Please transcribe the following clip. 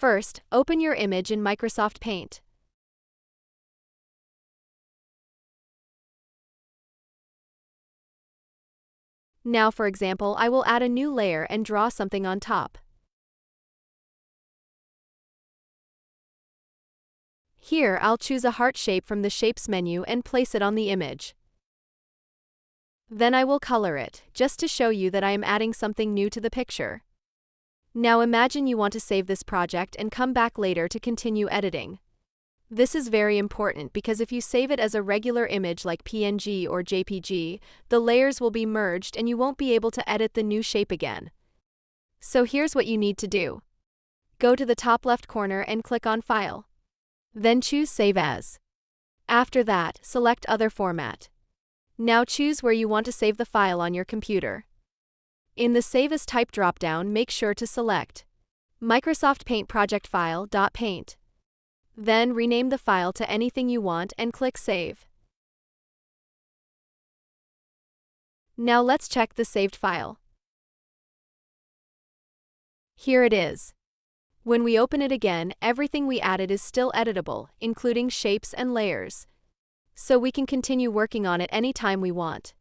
First, open your image in Microsoft Paint. Now, for example, I will add a new layer and draw something on top. Here, I'll choose a heart shape from the Shapes menu and place it on the image. Then I will color it, just to show you that I am adding something new to the picture. Now imagine you want to save this project and come back later to continue editing. This is very important because if you save it as a regular image like PNG or JPG, the layers will be merged and you won't be able to edit the new shape again. So here's what you need to do. Go to the top left corner and click on File. Then choose Save As. After that, select Other Format. Now choose where you want to save the file on your computer. In the Save As Type dropdown, make sure to select Microsoft Paint Project File.paint. Then rename the file to anything you want and click Save. Now let's check the saved file. Here it is. When we open it again, everything we added is still editable, including shapes and layers. So we can continue working on it anytime we want.